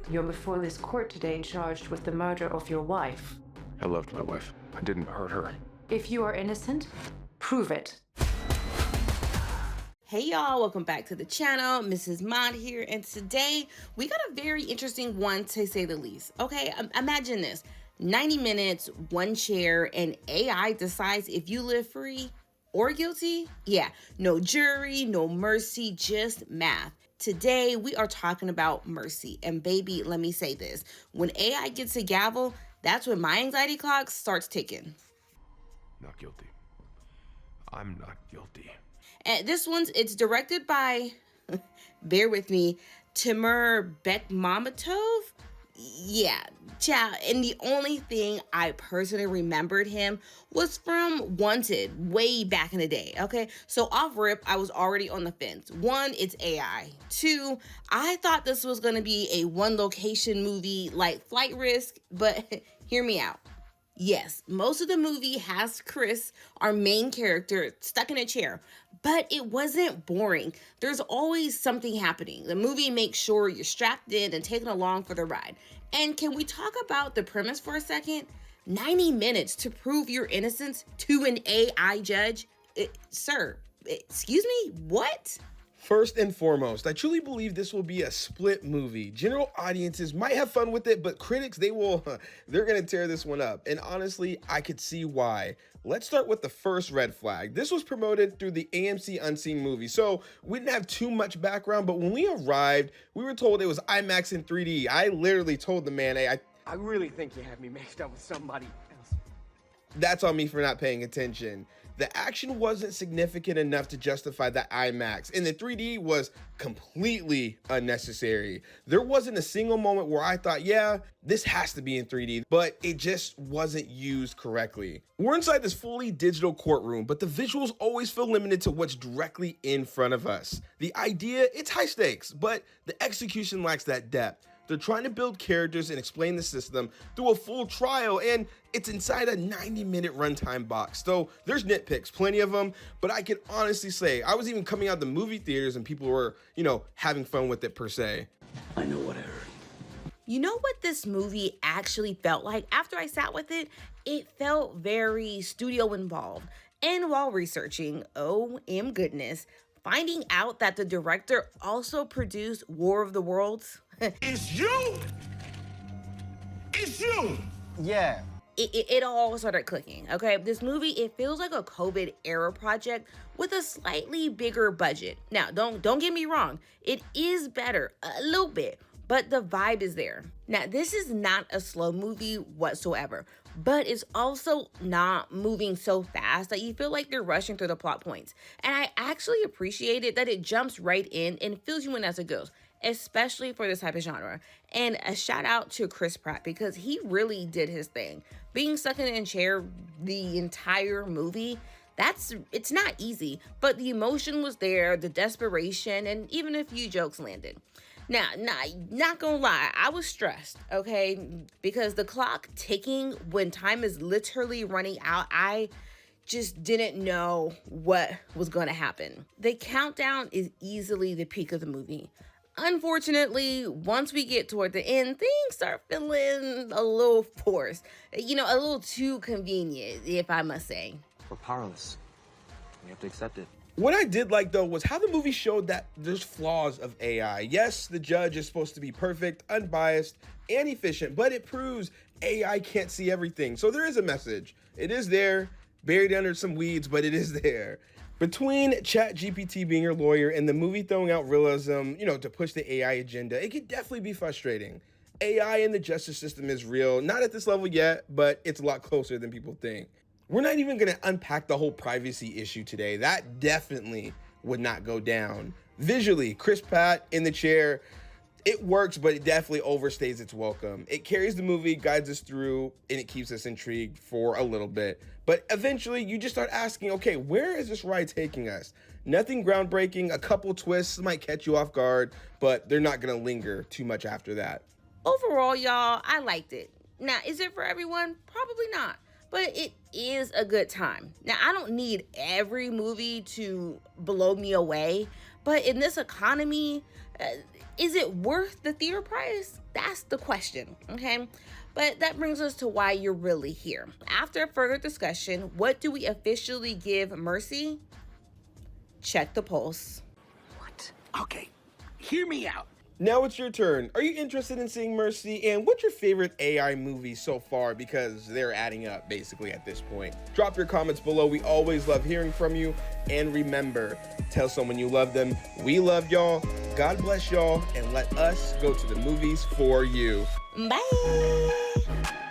You're before this court today charged with the murder of your wife. I loved my wife. I didn't hurt her. If you are innocent, prove it. Hey y'all, welcome back to the channel. Mrs. Mod here, and today we got a very interesting one to say the least. Okay, imagine this. 90 minutes, one chair, and AI decides if you live free or guilty. Yeah, no jury, no mercy, just math. Today we are talking about mercy, and baby, let me say this. When AI gets a gavel, that's when my anxiety clock starts ticking. Not guilty. I'm not guilty. And it's directed by, bear with me, Timur Bekmambetov. Yeah, child. And the only thing I personally remembered him was from Wanted way back in the day, okay? So off rip, I was already on the fence. One, it's AI. Two, I thought this was gonna be a one location movie like Flight Risk, but hear me out. Yes, most of the movie has Chris, our main character, stuck in a chair, but it wasn't boring. There's always something happening. The movie makes sure you're strapped in and taken along for the ride. And can we talk about the premise for a second? 90 minutes to prove your innocence to an AI judge? Sir, excuse me, what? First and foremost, I truly believe this will be a split movie. General audiences might have fun with it, but critics, they're gonna tear this one up. And honestly, I could see why. Let's start with the first red flag. This was promoted through the AMC Unseen movie, so we didn't have too much background, but when we arrived, we were told it was IMAX in 3D. I literally told the man, hey, I really think you had me mixed up with somebody else. That's on me for not paying attention. The action wasn't significant enough to justify the IMAX, and the 3D was completely unnecessary. There wasn't a single moment where I thought, yeah, this has to be in 3D, but it just wasn't used correctly. We're inside this fully digital courtroom, but the visuals always feel limited to what's directly in front of us. The idea, it's high stakes, but the execution lacks that depth. They're trying to build characters and explain the system through a full trial, and it's inside a 90-minute runtime box. So there's nitpicks, plenty of them, but I can honestly say I was even coming out the movie theaters and people were, having fun with it per se. I know what I heard. You know what this movie actually felt like? After I sat with it, it felt very studio involved. And while researching, OM goodness, finding out that the director also produced War of the Worlds. It's you! It's you! Yeah. It all started clicking, okay? This movie, it feels like a COVID era project with a slightly bigger budget. Now, don't get me wrong. It is better, a little bit, but the vibe is there. Now, this is not a slow movie whatsoever, but it's also not moving so fast that you feel like they're rushing through the plot points. And I actually appreciate it that it jumps right in and fills you in as it goes, especially for this type of genre. And a shout out to Chris Pratt because he really did his thing. Being stuck in a chair the entire movie, it's not easy, but the emotion was there, the desperation, and even a few jokes landed. Now, not gonna lie, I was stressed, okay? Because the clock ticking when time is literally running out, I just didn't know what was gonna happen. The countdown is easily the peak of the movie. Unfortunately, once we get toward the end, things start feeling a little forced. A little too convenient, if I must say. We're powerless. We have to accept it. What I did like, though, was how the movie showed that there's flaws of AI. Yes, the judge is supposed to be perfect, unbiased, and efficient, but it proves AI can't see everything. So there is a message. It is there, buried under some weeds, but it is there. Between ChatGPT being your lawyer and the movie throwing out realism, to push the AI agenda, it could definitely be frustrating. AI in the justice system is real, not at this level yet, but it's a lot closer than people think. We're not even going to unpack the whole privacy issue today. That definitely would not go down. Visually, Chris Pratt in the chair, it works, but it definitely overstays its welcome. It carries the movie, guides us through, and it keeps us intrigued for a little bit. But eventually, you just start asking, okay, where is this ride taking us? Nothing groundbreaking, a couple twists might catch you off guard, but they're not going to linger too much after that. Overall, y'all, I liked it. Now, is it for everyone? Probably not. But it is a good time. Now, I don't need every movie to blow me away, but in this economy, Is it worth the theater price? That's the question, okay? But that brings us to why you're really here. After further discussion, what do we officially give Mercy? Check the pulse. What? Okay, hear me out. Now it's your turn. Are you interested in seeing Mercy? And what's your favorite AI movie so far? Because they're adding up basically at this point. Drop your comments below. We always love hearing from you. And remember, tell someone you love them. We love y'all. God bless y'all. And let us go to the movies for you. Bye.